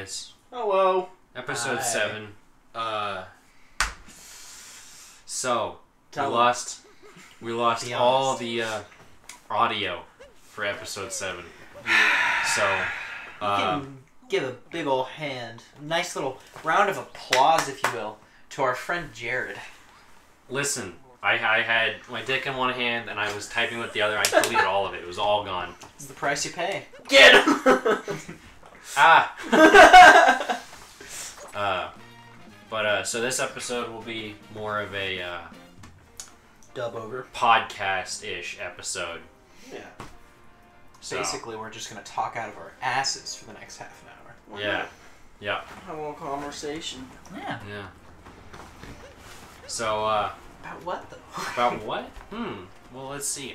guys. Hello. Episode Hi. 7. So Tell we lost Be all honest. the audio for episode 7. So You can give a big ol' hand, a nice little round of applause, if you will, to our friend Jared. listen, I had my dick in one hand and I was typing with the other. I deleted all of it. It was all gone. It's the price you pay. Get him. So this episode will be more of a Dub over. podcast-ish episode. Yeah. So, Basically, we're just gonna talk out of our asses for the next half an hour. Why yeah, not? yeah, Have a little conversation. Yeah. yeah. So, About what though? about what? Well, let's see.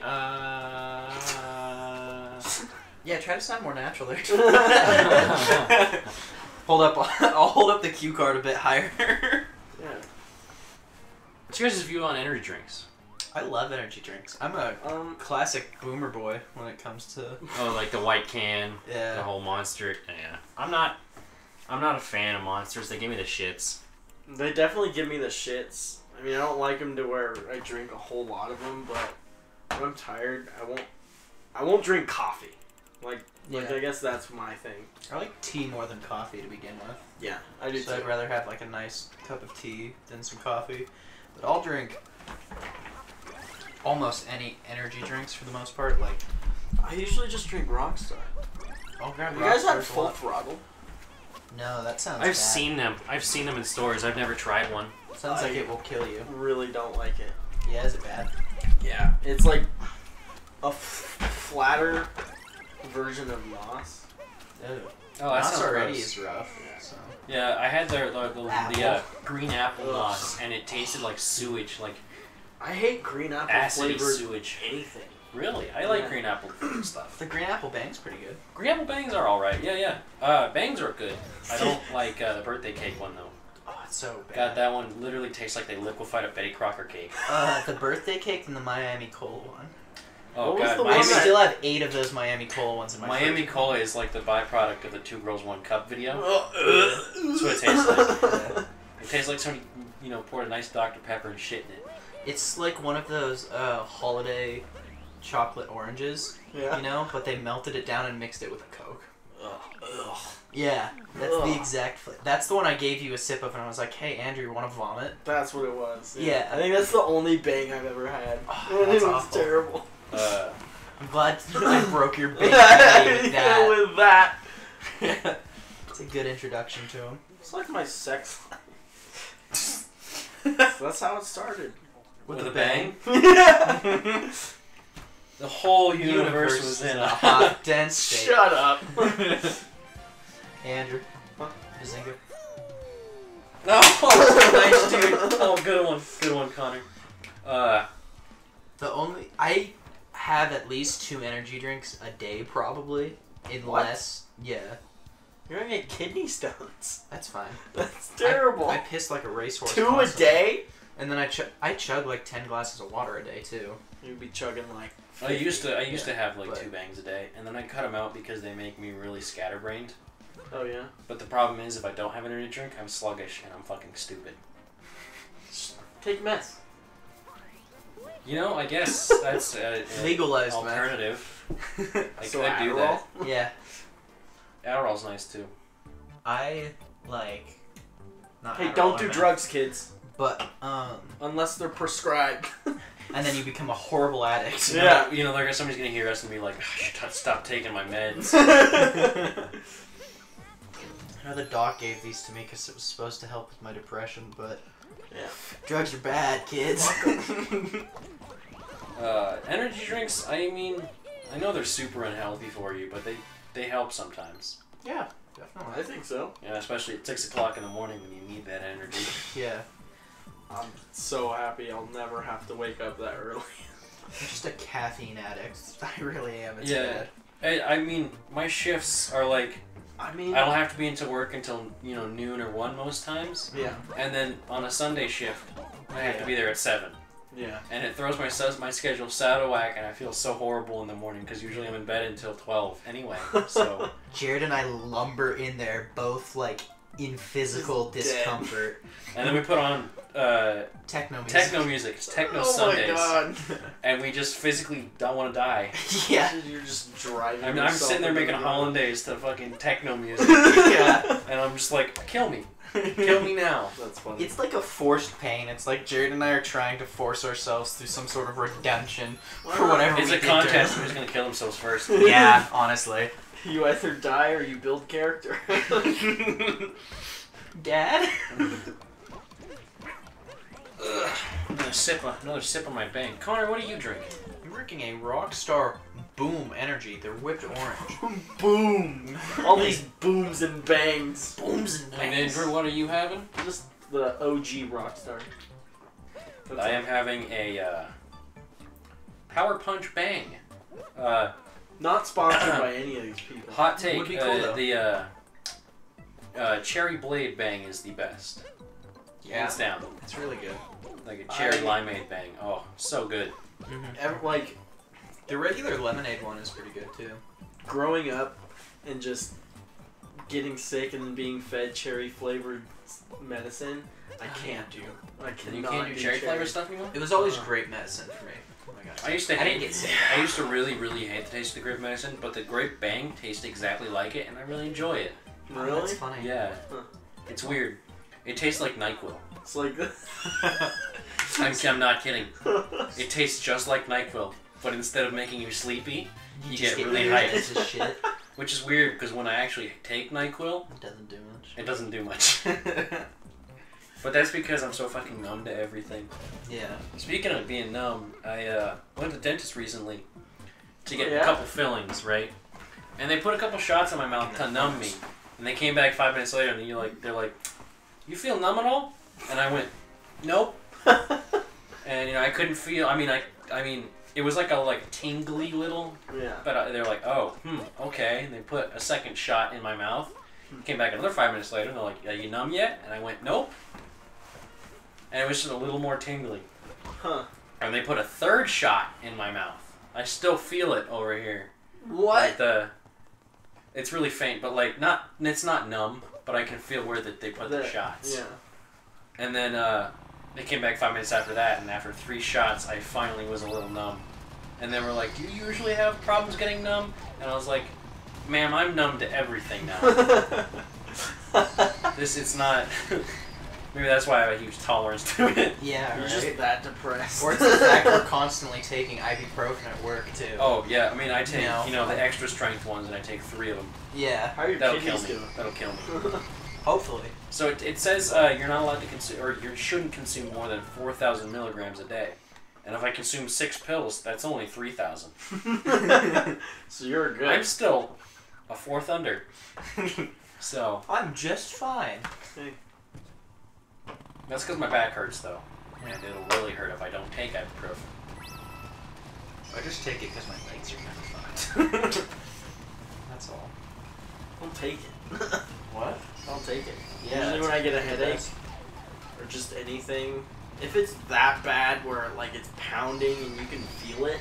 Yeah, try to sound more natural there. Hold up. I'll hold up the cue card a bit higher. Yeah. What's your guys' view on energy drinks? I love energy drinks. I'm a classic boomer boy when it comes to Oh, like the white can, the yeah. whole Monster. Yeah, I'm not a fan of Monsters. They give me the shits. They definitely give me the shits. I mean, I don't like them to where I drink a whole lot of them, but when I'm tired, I won't drink coffee. Like Yeah. I guess that's my thing. I like tea more than coffee to begin with. Yeah, I do So too. I'd rather have like a nice cup of tea than some coffee. But I'll drink almost any energy drinks for the most part. Like I usually just drink Rockstar. I'll grab. You guys have Rockstars a Full lot. Throttle? No, that sounds. I've bad. seen them. I've seen them in stores. I've never tried one. Sounds like it will kill you. Really don't like it. Yeah, is it bad? Yeah, it's like a flatter version of Moss. Ew. Oh, Moss already is rough. Yeah. So. Yeah, I had the Apple. green apple Ugh. moss, and it tasted like sewage, like I hate green apple acidy flavored sewage. anything. Really, I like Yeah. green apple stuff. The green apple bang's pretty good. Green apple bangs are all right. Yeah. Bangs are good. I don't like the birthday cake one though. Oh, it's so bad. God, that one literally tastes like they liquefied a Betty Crocker cake. The birthday cake and the Miami Cola one. Oh What was God, the I one Miami, that- still have 8 of those Miami Cola ones in my Miami fridge. Cola is like the byproduct of the 2 Girls 1 Cup video. That's what it tastes like. It tastes like somebody, poured a nice Dr. Pepper and shit in it. It's like one of those holiday chocolate oranges, Yeah. but they melted it down and mixed it with a Coke. Ugh. Yeah, that's Ugh. the exact flavor. That's the one I gave you a sip of and I was like, hey, Andrew, you want to vomit? That's what it was. Yeah. I think that's the only bang I've ever had. Oh, And that's it was awful. terrible. I'm glad I broke your big body with that. With that. It's a good introduction to him. It's like my sex life. That's how it started. With a a bang? Yeah. The whole universe was in a hot, dense state. Shut up. Hey, Andrew. Huh? Bazinga. Oh, nice, dude. Oh, good one, Connor. I have at least 2 energy drinks a day, probably. Unless, yeah, You're gonna get kidney stones. that's fine. That's terrible. I piss like a racehorse. 2 a constantly. day? And then I chug like 10 glasses of water a day too. You'd be chugging like. I used to have like but- 2 bangs a day, and then I cut them out because they make me really scatterbrained. Oh yeah. But the problem is, if I don't have an energy drink, I'm sluggish and I'm fucking stupid. Take meth. I guess that's an Legalized alternative. I So could do Adderall? that. Yeah. Adderall's nice too. I like. Not Hey, Adderall, don't I do meant. drugs, kids. But Unless they're prescribed. and then you become a horrible addict. Yeah. Somebody's gonna hear us and be like, I should stop taking my meds. I know the doc gave these to me because it was supposed to help with my depression, but Yeah. drugs are bad, kids. Energy drinks, I mean, I know they're super unhealthy for you, but they help sometimes. Yeah, I definitely. think so. Yeah, especially at 6 o'clock in the morning when you need that energy. Yeah. I'm so happy I'll never have to wake up that early. I'm just a caffeine addict. I really am. It's Yeah. bad. I mean, my shifts are like, I mean. I don't have to be into work until, noon or 1 most times. Yeah. And then on a Sunday shift, I have to be there at 7. Yeah. And it throws my schedule so out of whack, and I feel so horrible in the morning because usually I'm in bed until 12 anyway. So Jared and I lumber in there both like in physical discomfort. And then we put on Techno music. techno music. It's techno Sundays. Oh my god. And we just physically don't want to die. Yeah. You're just driving. I mean, I'm sitting there making hollandaise to fucking techno music. Yeah. And I'm just like, kill me. Kill me now. That's funny. It's like a forced pain. It's like Jared and I are trying to force ourselves through some sort of redemption for whatever It's we a did contest. to Who's gonna kill themselves first? him. Yeah, honestly. You either die or you build character. Dad? Another sip of my bang. Connor, what are you drinking? I'm drinking a Rockstar Boom Energy. They're whipped orange. Boom! All these booms and bangs. Booms and And bangs. Andrew, what are you having? Just the OG Rockstar. I am having a Power Punch Bang. Not sponsored by any of these people. Hot take. Would be cool, though. The Cherry Blade Bang is the best. Yeah, Hands down. it's really good. Like a cherry limeade bang. Oh, so good. Like, The regular lemonade one is pretty good too. growing up and just getting sick and then being fed cherry flavored medicine, I can't do. I cannot You can't do cherry flavor stuff anymore? It was always great medicine for me. Oh my gosh. I used to I didn't hate get sick. I used to really, really hate the taste of the grape medicine, but the grape bang tastes exactly like it, and I really enjoy it. Oh, Really? that's funny. Yeah. Huh. It's weird. It tastes like NyQuil. It's like I'm not kidding. It tastes just like NyQuil, but instead of making you sleepy, you just get really weird hyped. as shit. Which is weird because when I actually take NyQuil, It doesn't do much. it doesn't do much. But that's because I'm so fucking numb to everything. Yeah. Speaking of being numb, I went to the dentist recently to get Oh, yeah? a couple fillings, right? And they put a couple shots in my mouth to numb me. And they came back 5 minutes later and they're like, you feel numb at all? And I went, nope. And I couldn't feel. I mean, it was like a tingly little. Yeah. But they were like, oh, okay. And they put a second shot in my mouth. Came back another 5 minutes later and they're like, are you numb yet? And I went, nope. And it was just a little more tingly. Huh. And they put a third shot in my mouth. I still feel it over here. What? Like it's really faint, but it's not numb, but I can feel where they put the shots. Yeah. And then they came back 5 minutes after that, and after 3 shots, I finally was a little numb. And they were like, do you usually have problems getting numb? And I was like, ma'am, I'm numb to everything now. It's not... Maybe that's why I have a huge tolerance to it. Yeah, You're right? just that depressed. Or it's the fact we're constantly taking ibuprofen at work too. Oh, yeah. I mean, I take, No. the extra strength ones, and I take 3 of them. Yeah. How are your That'll kill kidneys me. doing? That'll kill me. Hopefully. So it says you're not allowed to consume, or you shouldn't consume more than 4,000 milligrams a day. And if I consume 6 pills, that's only 3,000. So you're good. I'm still a fourth under. So I'm just fine. Hey. that's because my back hurts, though. And it'll really hurt if I don't take ibuprofen. I just take it because my legs are kind of fucked. That's all. I'll take it. What? I'll take it. Yeah, Usually when I get a headache or just anything, if it's that bad where it's pounding and you can feel it,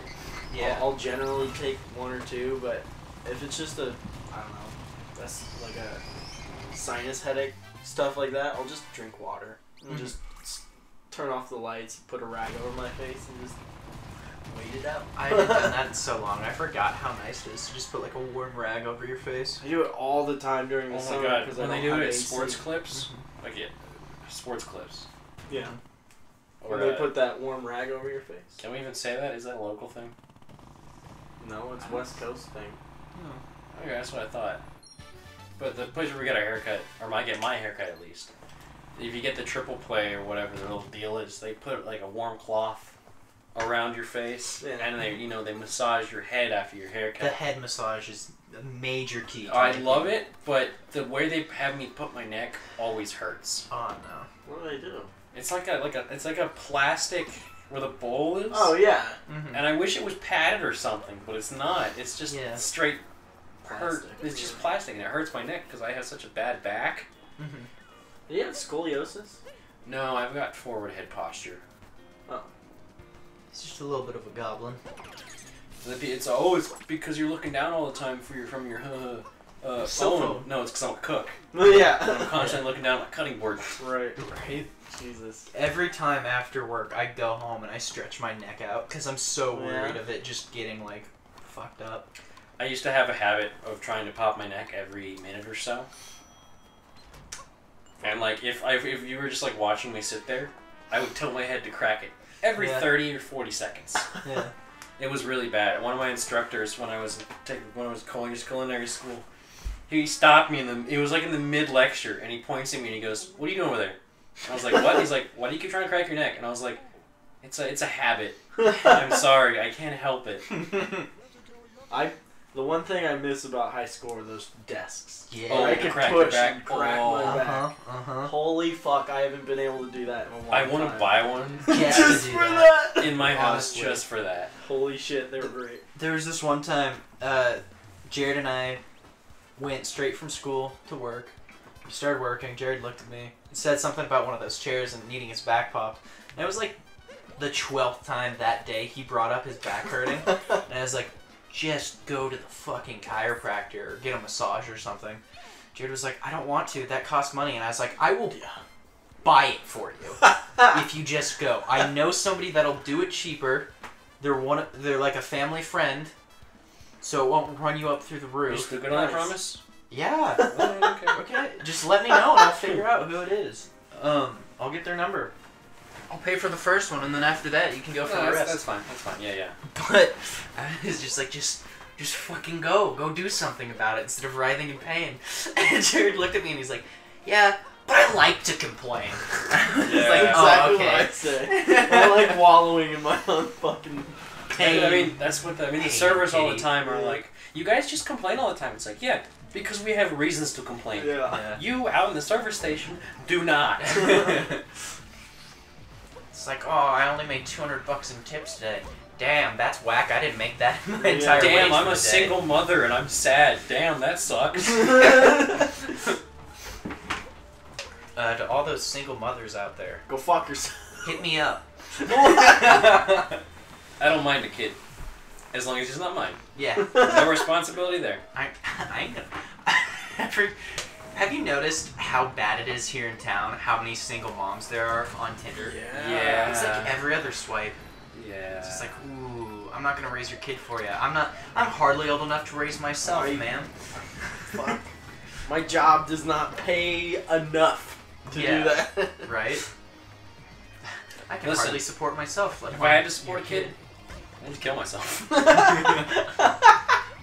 I'll generally take 1 or 2. But if it's just a, I don't know, that's like a sinus headache, stuff like that, I'll just drink water and just turn off the lights, put a rag over my face, and just wait it out. I haven't done that in so long. I forgot how nice it is to just put a warm rag over your face. I do it all the time during the Oh my summer god, because when I they don't do have it at AC. sports clips, sports clips. Yeah. Or When they put that warm rag over your face. can we even say that? Is that a local thing? No, it's West Coast thing. Okay, that's what I thought. But the place where we get our haircut, or I get my haircut at least, if you get the triple play or whatever the little deal is, they put a warm cloth around your face, and they massage your head after your haircut. The head massage is a major key. To I making- love it, but the way they have me put my neck always hurts. Oh no. What do they do? It's like a plastic where the bowl is. Oh, yeah. Mm-hmm. And I wish it was padded or something, but it's not. It's just straight hurt. Plastic. It's just plastic, and it hurts my neck because I have such a bad back. Mm-hmm. Do you have scoliosis? No, I've got forward head posture. Oh. It's a little bit of a goblin. It's because you're looking down all the time from your Cell phone. phone. No, it's because I'm a cook. Yeah. I'm constantly looking down at my cutting board. Right. Right? Jesus. Every time after work, I go home and I stretch my neck out because I'm so worried Yeah. of it just getting, like, fucked up. I used to have a habit of trying to pop my neck every minute or so. And like if you were just like watching me sit there, I would tilt my head to crack it every 30 or 40 seconds. Yeah. It was really bad. One of my instructors when I was going to culinary school, he stopped me it was like in the mid lecture, and he points at me and he goes, "What are you doing over there?" And I was like, "What?" He's like, "Why do you keep trying to crack your neck?" And I was like, "It's a habit. I'm sorry, I can't help it." The one thing I miss about high school are those desks. Yeah. Oh, I can crack your push back. and crack my back. Uh-huh. Holy fuck, I haven't been able to do that in a long I time. want to buy one Just Just to do for that. that! in my house Honestly. just for that. Holy shit, they were great. There was this one time, Jared and I went straight from school to work. We started working. Jared looked at me and said something about one of those chairs and needing his back popped. And it was like the 12th time that day he brought up his back hurting. And I was like, just go to the fucking chiropractor or get a massage or something. Jared was like, I don't want to. That costs money. And I was like, I will buy it for you if you just go. I know somebody that'll do it cheaper. They're like a family friend, so it won't run you up through the You roof. still good on that promise? Yeah. Oh, okay. Okay. Just let me know and I'll figure out who it is. I'll get their number. I'll pay for the first one, and then after that, you can go for the rest. That's fine. That's fine. Yeah, yeah. But I was just like, just fucking go. Go do something about it instead of writhing in pain. And Jared looked at me and he's like, yeah, but I like to complain. I was Yeah. like, Exactly oh, okay. what I'd say. I like wallowing in my own fucking Pain. I mean, that's what the Pain, servers all the pity. time are like, you guys just complain all the time. It's like, yeah, because we have reasons to complain. Yeah. Yeah. You out in the server station do not. It's like, oh, I only made $200 in tips today. Damn, that's whack. I didn't make that in my Yeah. entire Damn, wage I'm for a the day. single mother and I'm sad. Damn, that sucks. To all those single mothers out there, Go fuck yourself. hit me up. I don't mind a kid. As long as he's not mine. Yeah. There's no responsibility there. I ain't gonna. Have you noticed how bad it is here in town? How many single moms there are on Tinder? Yeah. It's like every other swipe. Yeah. It's just like, ooh, I'm not gonna raise your kid for you. I'm hardly old enough to raise myself, Right. man. Fuck. My job does not pay enough to Yeah. do that. Right? I can Listen, hardly support myself. Let if alone I had to support a your kid, I'd kill myself.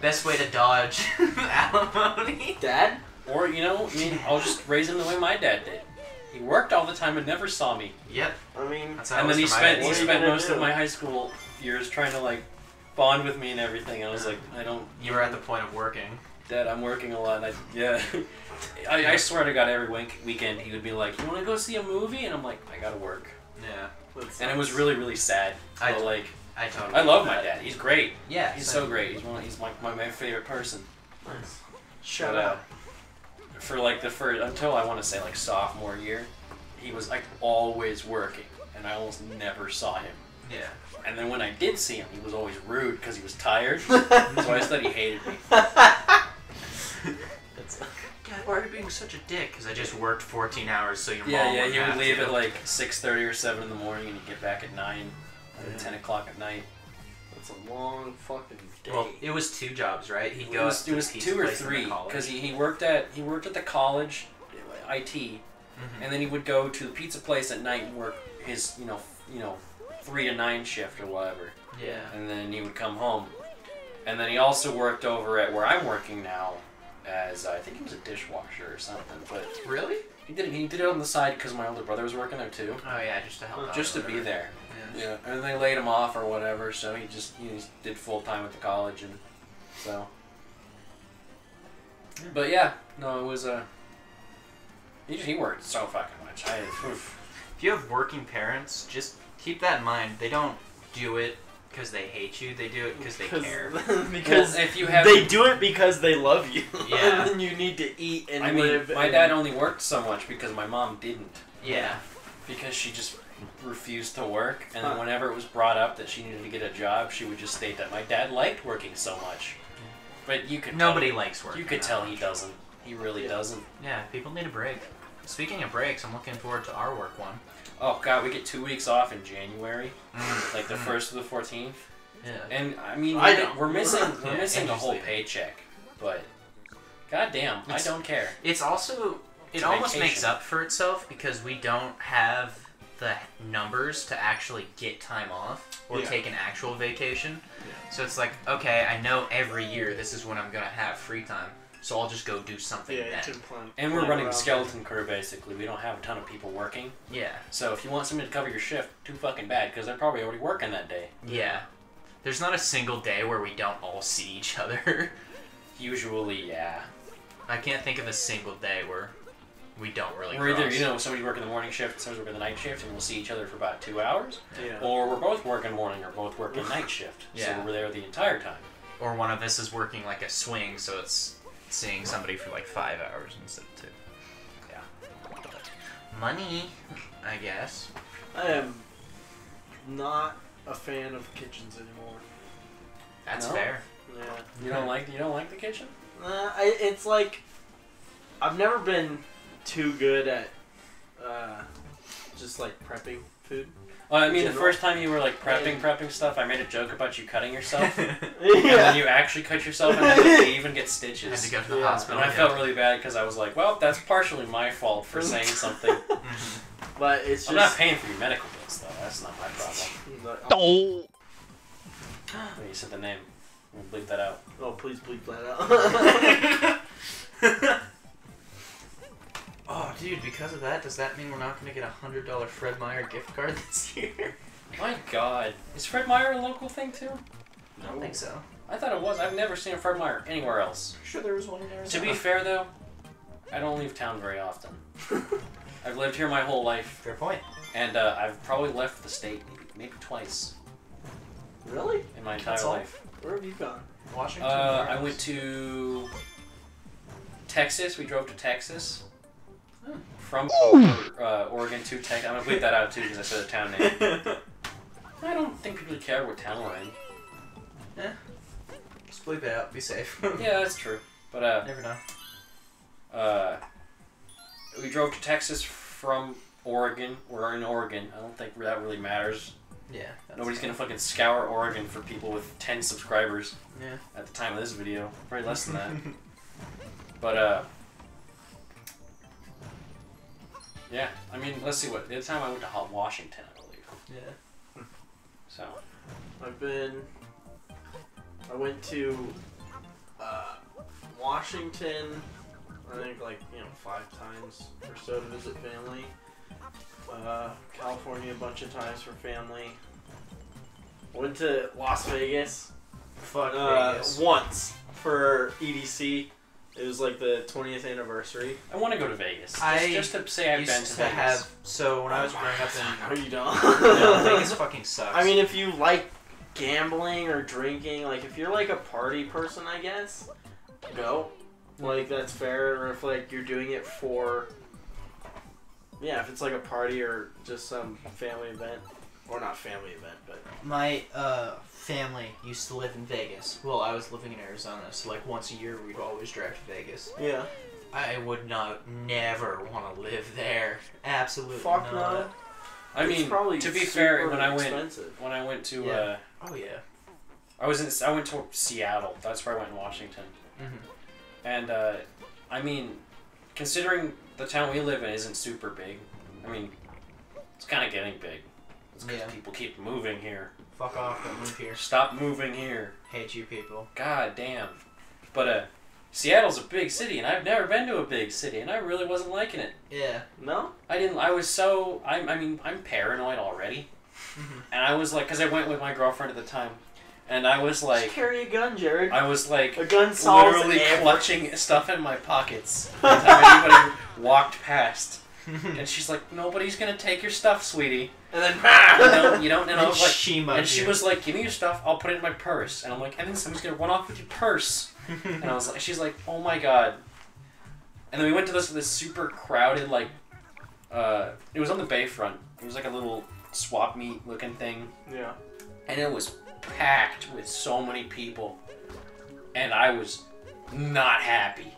Best way to dodge alimony. Dad? Or, you know, I mean, I'll just raise him the way my dad did. He worked all the time and never saw me. Yep. I mean, That's how And it then was he for my spent dad. What are you spent gonna most do? of my high school years trying to like bond with me and everything. I was like, I don't. You were at the point of working. Dad, I'm working a lot. I swear to God, every weekend he would be like, "You want to go see a movie?" And I'm like, "I gotta work." Yeah. And it was really, really sad. I But like, I totally. I love get my that. dad. He's great. Yeah. He's same. so great. He's my favorite person. Nice. Shut But, up. For like the first until I want to say like sophomore year, he was like always working, and I almost never saw him. Yeah. And then when I did see him, he was always rude because he was tired. So I just thought he hated me. Dad, why are you being such a dick? Because I just worked 14 hours, so your Yeah, mom yeah. wouldn't He would have leave to. at like 6:30 or 7 in the morning, and he'd get back at 9, or 10 o'clock at night. That's a long fucking day. Well, it was 2 jobs, right? He'd It go was, up to it was the pizza 2 or place in the 3 college. because he worked at the college, IT, Mhm. and then he would go to the pizza place at night and work his 3 to 9 shift or whatever, Yeah. and then he would come home, and then he also worked over at where I'm working now as I think he was a dishwasher or something, but Really? he did it on the side because my older brother was working there too, Oh yeah, just to help out. just or to be whatever. there. Yeah. Yeah, and they laid him off or whatever, so he did full time at the college, and so. But yeah, no, it was he worked so fucking much. Oof. If you have working parents, just keep that in mind. They don't do it because they hate you. They do it because they care. because Well, if you have, they do it because they love you. Yeah. And then you need to eat and I mean, live. my and- dad only worked so much because my mom didn't. Yeah. Because she just refused to work, and then whenever it was brought up that she needed to get a job, she would just state that my dad liked working so much. But you could Nobody likes working. You could tell he doesn't. He really doesn't. Yeah, people need a break. Speaking of breaks, I'm looking forward to our work one. Oh god, we get 2 weeks off in January, like the 1st to the 14th. Yeah. And I mean, we're missing a whole paycheck, but goddamn, I don't care. It's also it almost makes up for itself because we don't have the numbers to actually get time off or take an actual vacation. Yeah. So it's like, okay, I know every year this is when I'm gonna have free time. So I'll just go do something then. And we're running skeleton crew, basically. We don't have a ton of people working. Yeah. So if you want somebody to cover your shift, too fucking bad, because they're probably already working that day. Yeah. There's not a single day where we don't all see each other. Usually, yeah. I can't think of a single day where we don't really We're cross. either, somebody working the morning shift, somebody's working the night shift, and we'll see each other for about 2 hours. Yeah. Or we're both working morning or both working night shift. Yeah. So we're there the entire time. Or one of us is working like a swing, so it's seeing somebody for like 5 hours instead of 2. Yeah. Money, I guess. I am not a fan of kitchens anymore. That's fair. Yeah. You don't like the kitchen? It's like I've never been too good at just like prepping food. Well, I mean, the first time you were like prepping stuff, I made a joke about you cutting yourself. Yeah. And then you actually cut yourself and had to leave and get stitches. Had to go to the hospital. And I felt really bad because I was like, well, that's partially my fault for saying something. But it's just... I'm not paying for your medical bills, though. That's not my problem. Oh. When you said the name, we'll bleep that out. Oh, please bleep that out. Oh, dude, because of that, does that mean we're not going to get a $100 Fred Meyer gift card this year? My god. Is Fred Meyer a local thing, too? I don't think so. I thought it was. I've never seen a Fred Meyer anywhere else. Sure there was one in Arizona. To be fair, though, I don't leave town very often. I've lived here my whole life. Fair point. And I've probably left the state maybe twice. Really? In my entire life. Where have you gone? Washington? I went to Texas. We drove to Texas. From Oregon to Texas. I'm going to bleep that out too because I said a town name. I don't think people care what town we're in. Yeah. Just bleep it out. Be safe. Yeah, that's true. But never know. We drove to Texas from Oregon. We're in Oregon. I don't think that really matters. Yeah. Nobody's going to fucking scour Oregon for people with 10 subscribers. Yeah. At the time of this video. Probably less than that. But, yeah, I mean, let's see what. The other time I went to Washington, I believe. Yeah. So. I went to Washington, I think 5 times or so to visit family. California a bunch of times for family. Went to Las Vegas. Fuck Vegas. Once for EDC. It was like the 20th anniversary. I want to go to Vegas. Just to say I've been to Vegas. So when I was growing up in... No, you don't. No, Vegas fucking sucks. I mean, if you like gambling or drinking, if you're like a party person, I guess, go. That's fair. Or if you're doing it for... Yeah, if it's like a party or just some family event. Or not family event, but... My family used to live in Vegas. Well, I was living in Arizona, so once a year we'd always drive to Vegas. Yeah. I would never want to live there. Absolutely Fuck not. no. I mean, to be fair, when I went to yeah. Oh yeah. I went to Seattle. That's where I went in Washington. Mm-hmm. And I mean, considering the town we live in isn't super big, I mean, it's kind of getting big. It's because people keep moving here. Fuck off, don't move here. Stop moving here. Hate you people. God damn. But Seattle's a big city, and I've never been to a big city, and I really wasn't liking it. Yeah. No? I didn't. I was so. I'm paranoid already. Mm-hmm. And I was because I went with my girlfriend at the time, and I was just carry a gun, Jared. I was a gun solves literally clutching stuff in my pockets every time anybody walked past. And she's like, nobody's gonna take your stuff, sweetie. And then, you don't. And I was like, she was like, give me your stuff, I'll put it in my purse. And I'm like, and then somebody's gonna run off with your purse. And I was like, she's like, oh my god. And then we went to this super crowded, it was on the Bayfront. It was like a little swap meet looking thing. Yeah. And it was packed with so many people. And I was not happy.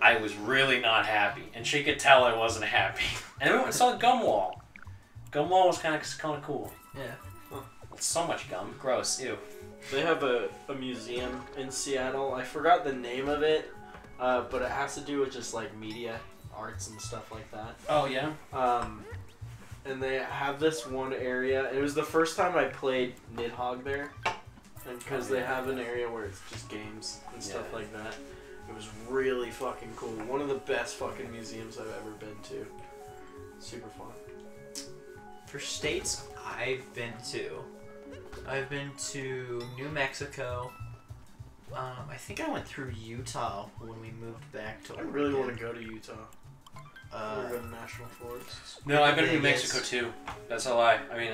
I was really not happy. And she could tell I wasn't happy. And we went and saw Gumwall. Gumwall was kind of cool. Yeah. Huh. So much gum. Gross. Ew. They have a museum in Seattle. I forgot the name of it, but it has to do with just like media arts and stuff like that. Oh, yeah? And they have this one area. It was the first time I played Nidhogg there. And because they have an area where it's just games and stuff like that. It was really fucking cool. One of the best fucking museums I've ever been to. Super fun. For states I've been to New Mexico. I think I went through Utah when we moved back to I Oregon. really want to go to Utah. I want to go to National Forests. No, I've been to New Mexico too. That's a lie. I mean,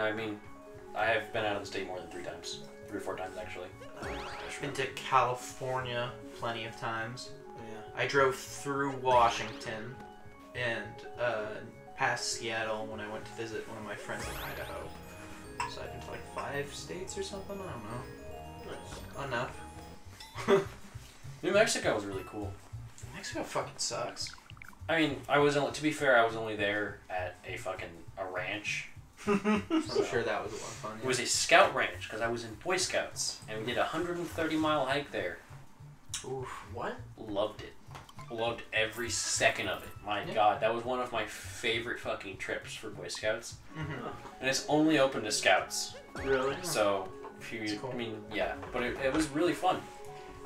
I have been out of the state more than 3 times. 3 or 4 times, actually. I've been to California plenty of times. Yeah. I drove through Washington and past Seattle when I went to visit one of my friends in Idaho. So I've been to like 5 states or something. I don't know. Nice. Enough. New Mexico was really cool. Mexico fucking sucks. I mean, to be fair, I was only there at a ranch. I'm sure that was a lot of fun. It was a scout ranch because I was in Boy Scouts, and we did a 130-mile hike there. Oof. What? Loved it. Loved every second of it. My God, that was one of my favorite fucking trips for Boy Scouts. Mm-hmm. And it's only open to Scouts. Really? So, if you, Cool. I mean, yeah, but it was really fun.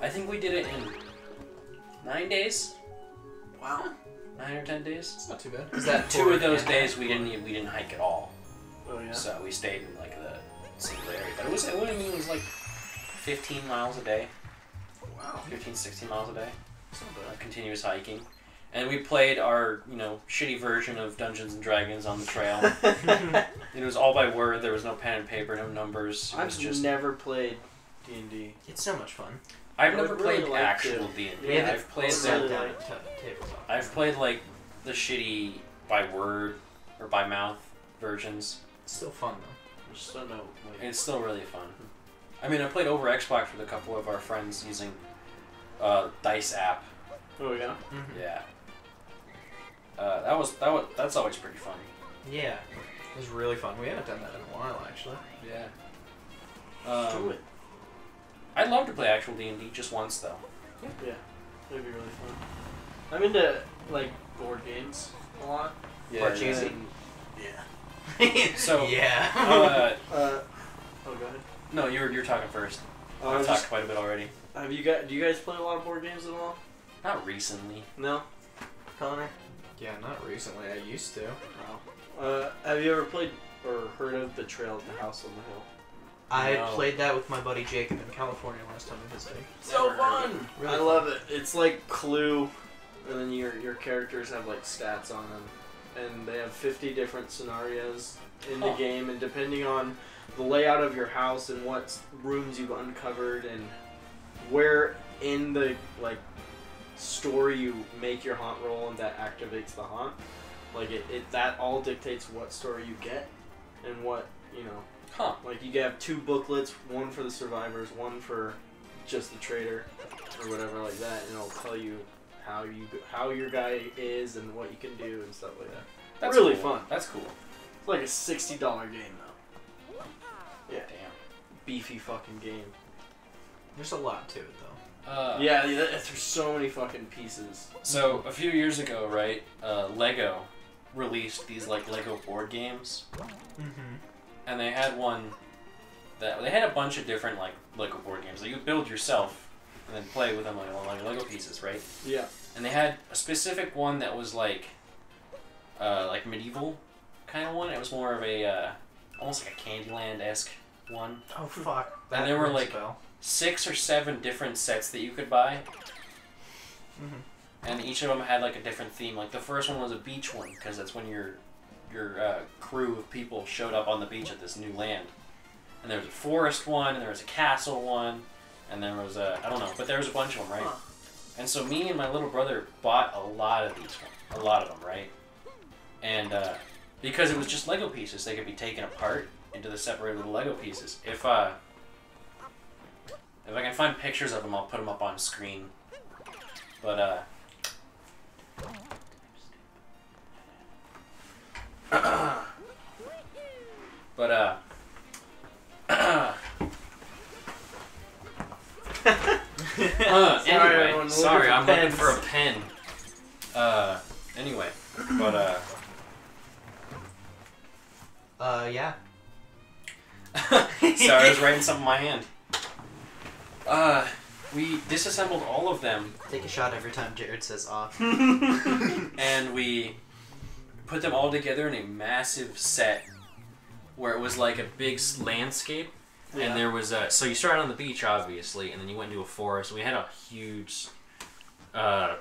I think we did it in 9 days. Wow. 9 or 10 days. It's not too bad. Is that 2 of those days we didn't hike at all. Oh yeah. So we stayed in like the single area. But it was like 15 miles a day. Wow. 15, 16 miles a day. That's not bad. Continuous hiking. And we played our, shitty version of Dungeons and Dragons on the trail. It was all by word. There was no pen and paper, no numbers. It was I've just. never played D&D. It's so much fun. I've I never would really played like actual to. D&D. Yeah, I've played sat the, down tabletop. I've played like the shitty by word or by mouth versions. It's still fun though. I just don't know. And it's still really fun. I mean, I played over Xbox with a couple of our friends using Dice app. Oh yeah. Mm-hmm. Yeah. That's always pretty fun. Yeah, it was really fun. We haven't done that in a while actually. Yeah. Let's do it. I'd love to play actual D&D just once though. Yeah. That'd be really fun. I'm into like board games a lot. Parcheesi? And- Yeah. So yeah. Oh, go ahead. No, you're talking first. I I've was talked just, do it already. do you guys play a lot of board games at all? Not recently. No. Connor? Yeah, not recently. I used to. Wow. Have you ever played or heard of The Trail to the House on the Hill? I No. played that with my buddy Jacob in California last time we visited. So Never heard of fun! Really I fun. love it. It's like Clue, and then your characters have like stats on them, and they have 50 different scenarios in the Huh. game, and depending on the layout of your house and what rooms you've uncovered and where in the like story you make your haunt roll and that activates the haunt, like it that all dictates what story you get and what Huh. like you have 2 booklets, one for the survivors, one for just the traitor, or whatever like that, and it'll tell you how your guy is and what you can do and stuff like that. That's really cool. fun. That's cool. It's like a $60 game though. Yeah, Damn. beefy fucking game. There's a lot to it though. Yeah, there's so many fucking pieces. So a few years ago, right? Lego released these like Lego board games, Mm-hmm. and they had one that they had a bunch of different like Lego board games that you build yourself and then play with them like Lego pieces, right? Yeah. And they had a specific one that was like medieval kind of one. It was more of a almost like a Candyland-esque one. Oh fuck. And there were, rings a like, bell. 6 or 7 different sets that you could buy, Mhm. and each of them had like a different theme. Like the first one was a beach one because that's when your crew of people showed up on the beach at this new land. And there was a forest one, and there was a castle one, and there was I don't know, but there was a bunch of them, right? Huh. And so me and my little brother bought a lot of them, right? And because it was just Lego pieces. They could be taken apart into the separate little Lego pieces. If I can find pictures of them, I'll put them up on screen. But anyway, sorry, I'm looking for a pen. Anyway, but yeah. sorry, I was writing something in my hand. We disassembled all of them. Take a shot every time Jared says off. And we put them all together in a massive set where it was like a big landscape. Yeah. And there was so you started on the beach, obviously, and then you went into a forest. We had a huge, a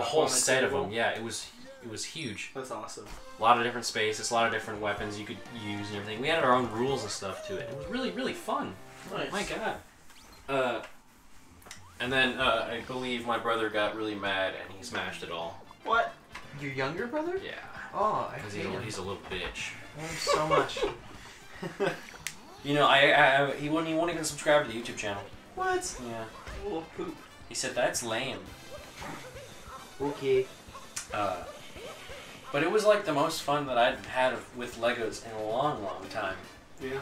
whole set of them. Yeah, it was huge. That's awesome. A lot of different spaces, a lot of different weapons you could use and everything. We had our own rules and stuff to it. It was really, really fun. Nice. My God. And then I believe my brother got really mad and he smashed it all. What? Your younger brother? Yeah. Oh, I hate him. He's a little bitch. I hate him so much. You know, he won't even subscribe to the YouTube channel. What? Yeah. Oh, poop. He said that's lame. Okay. But it was like the most fun that I'd had with Legos in a long, long time. Yeah.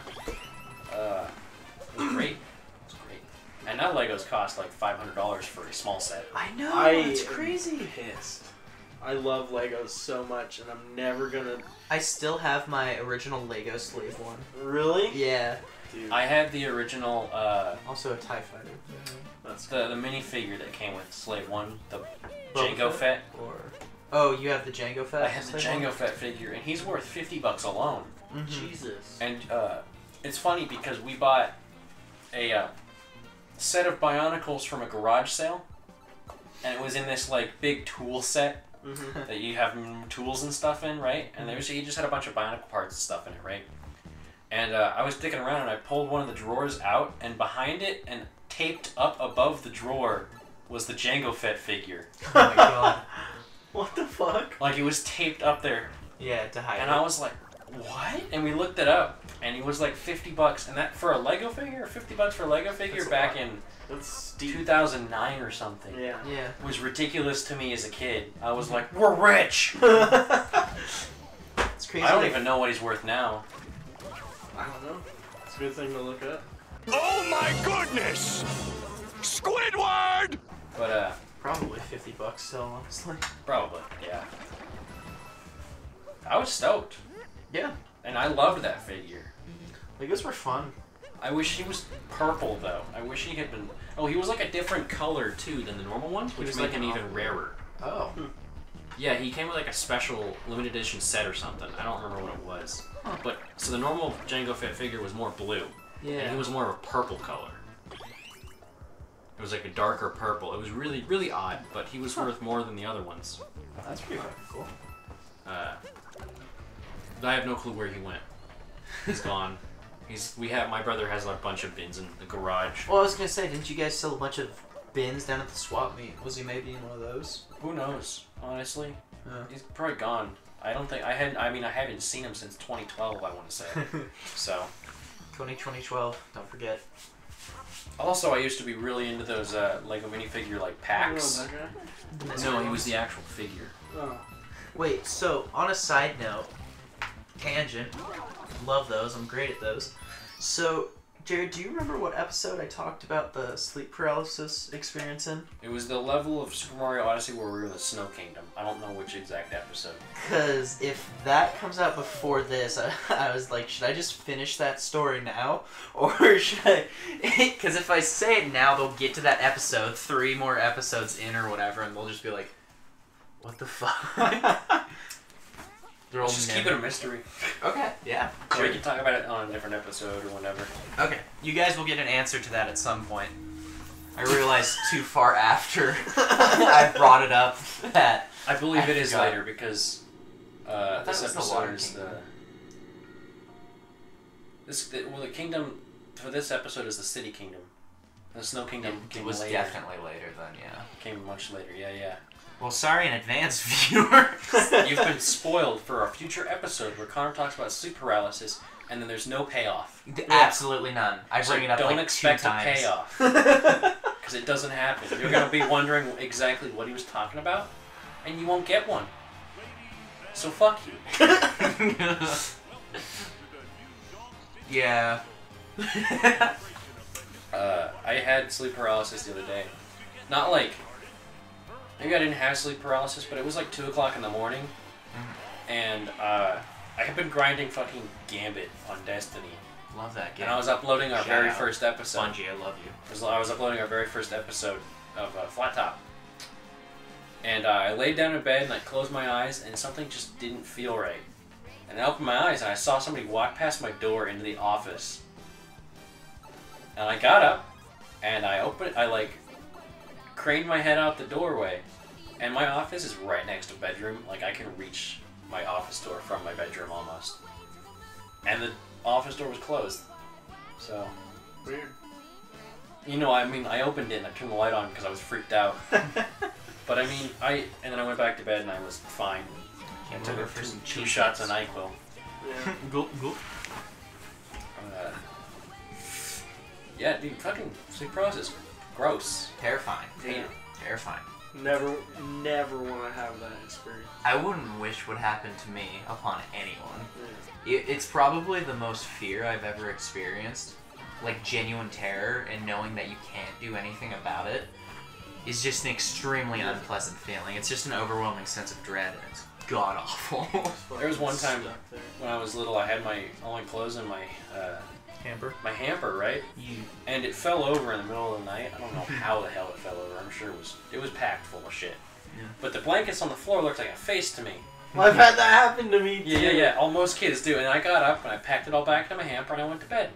It was great. And now Legos cost like $500 for a small set. I know. It's crazy. Pissed. I love Legos so much, and I'm never gonna. I still have my original Lego Slave one. Really? Yeah. Dude. I had the original. Also a TIE Fighter. That's the minifigure that came with Slave One, the Jango Fett. Or oh, you have the Jango Fett. I had the Jango Fett figure, and he's worth $50 alone. Mm-hmm. Jesus. And it's funny because we bought a set of Bionicles from a garage sale, and it was in this like big tool set that you have tools and stuff in, right? And he just had a bunch of Bionicle parts and stuff in it, right? And I was digging around and I pulled one of the drawers out, and behind it and taped up above the drawer was the Jango Fett figure. Oh my God. What the fuck? Like it was taped up there. Yeah, to hide. And I was like, what? And we looked it up, and it was like $50, and that for a Lego figure, $50 for a Lego figure back in 2009 or something. Yeah. Yeah. Was ridiculous to me as a kid. I was like, we're rich. It's crazy. I don't even know what he's worth now. I don't know. It's a good thing to look up. Oh my goodness! Squidward! But probably $50 still, honestly. probably, yeah. I was stoked. Yeah. And I loved that figure. Legos were fun. I wish he was purple though. I wish he had been. Oh, he was like a different color too than the normal ones, which made him even rarer. Oh. Yeah, he came with like a special limited edition set or something. I don't remember what it was. Huh. But so the normal Jango Fett figure was more blue. Yeah. And he was more of a purple color. It was like a darker purple. It was really, really odd, but he was worth more than the other ones. That's pretty fucking cool. I have no clue where he went. He's gone. My brother has a bunch of bins in the garage. Well, I was gonna say, didn't you guys sell a bunch of bins down at the swap meet? Was he maybe in one of those? Who knows? Honestly, Yeah. he's probably gone. I don't think I haven't seen him since 2012. I want to say. So. 2012. Don't forget. Also, I used to be really into those Lego minifigure like packs. Oh, that guy? No, he was the actual figure. Oh. Wait, so on a side note, tangent, love those. I'm great at those. So, Jared, do you remember what episode I talked about the sleep paralysis experience in? It was the level of Super Mario Odyssey where we were in the Snow Kingdom. I don't know which exact episode. Because if that comes out before this, I was like, should I just finish that story now? Or should I... Because if I say it now, they'll get to that episode, 3 more episodes in or whatever, and they'll just be like, what the fuck? Let's just keep it a mystery. Okay, yeah. So we can talk about it on a different episode or whatever. Okay, you guys will get an answer to that at some point. I realized too far after I brought it up that I believe it is forgot. later because this it was the episode Water is Kingdom. the kingdom for this episode is the City Kingdom. The Snow Kingdom It came was later. definitely later then, yeah. Came much later. Yeah, yeah. Well, sorry in advance, viewers. You've been spoiled for a future episode where Connor talks about sleep paralysis, and then there's no payoff. Absolutely none. I bring it up don't like expect 2 times. a payoff. Because it doesn't happen. You're going to be wondering exactly what he was talking about, and you won't get one. So fuck you. Yeah. I had sleep paralysis the other day. Not like... Maybe I didn't have sleep paralysis, but it was like 2 o'clock in the morning. And I had been grinding fucking Gambit on Destiny. Love that game. And I was uploading our Shout very out. first episode. Bungie, I love you. I was uploading our very first episode of Flat Top. And I laid down in bed and I closed my eyes and something just didn't feel right. And I opened my eyes and I saw somebody walk past my door into the office. And I got up and I craned my head out the doorway. And my office is right next to the bedroom. Like, I can reach my office door from my bedroom almost. And the office door was closed. So... Weird. You know, I mean, I opened it and I turned the light on because I was freaked out. But I mean, and then I went back to bed and I was fine. I took over for some two shots of NyQuil. Yeah. Go, go. Yeah, dude, fucking sleep paralysis. Gross. Terrifying. Hate it. Terrifying. Never want to have that experience. I wouldn't wish would happen to me upon anyone. Yeah. It's probably the most fear I've ever experienced. Like, genuine terror and knowing that you can't do anything about it is just an extremely unpleasant feeling. It's just an overwhelming sense of dread, and it's god-awful. There was one time Stuck there. when I was little, I had my only clothes in my hamper, right? And it fell over in the middle of the night. I don't know how the hell it fell over. I'm sure it was packed full of shit. Yeah. But the blankets on the floor looked like a face to me. Well, I've had that happen to me too. Yeah. All most kids do. And I got up and I packed it all back into my hamper and I went to bed.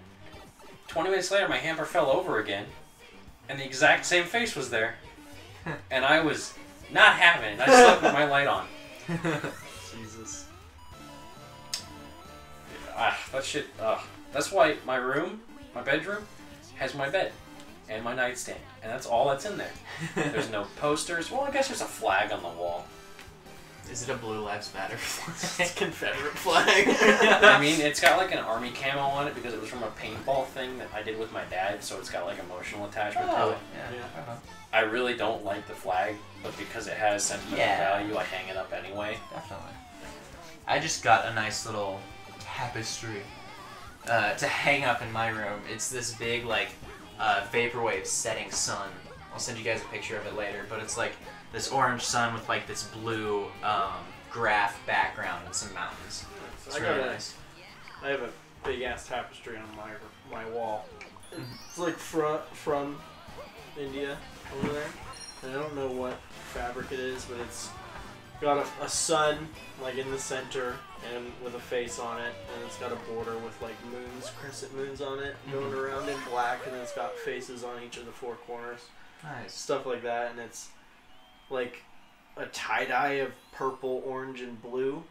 20 minutes later, my hamper fell over again, and the exact same face was there. And I was not having it. I slept with my light on. Jesus. That shit. That's why my bedroom, has my bed and my nightstand, and that's all that's in there. There's no posters. Well, I guess there's a flag on the wall. Is it a Blue Lives Matter It's flag? Confederate flag. I mean, it's got like an army camo on it because it was from a paintball thing that I did with my dad, so it's got like emotional attachment to it. Yeah. I really don't like the flag, but because it has sentimental value, I hang it up anyway. Definitely. I just got a nice little tapestry to hang up in my room. It's this big, like, vaporwave setting sun. I'll send you guys a picture of it later, but it's like this orange sun with like this blue graph background and some mountains. It's really nice. I have a big ass tapestry on my wall. It's like from India over there, and I don't know what fabric it is, but it's got a sun like in the center and with a face on it, and it's got a border with like moons, crescent moons on it, going around in black, and then it's got faces on each of the 4 corners. Nice. Stuff like that, and it's like a tie-dye of purple, orange, and blue.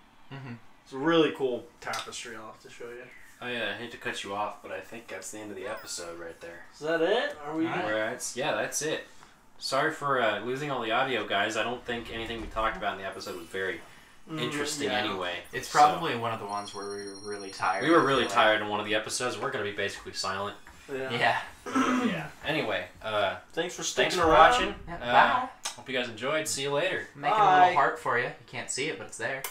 It's a really cool tapestry. I'll have to show you. I hate to cut you off, but I think that's the end of the episode right there. Is that it? Are we? Yeah, that's it. Sorry for losing all the audio, guys. I don't think anything we talked about in the episode was very interesting anyway. It's probably one of the ones where we were really tired. We were really tired in one of the episodes. We're going to be basically silent. Yeah. Yeah. Anyway, Thanks for thanks sticking for around. watching. Yeah, bye. Hope you guys enjoyed. See you later. Making a little heart for you. You can't see it, but it's there.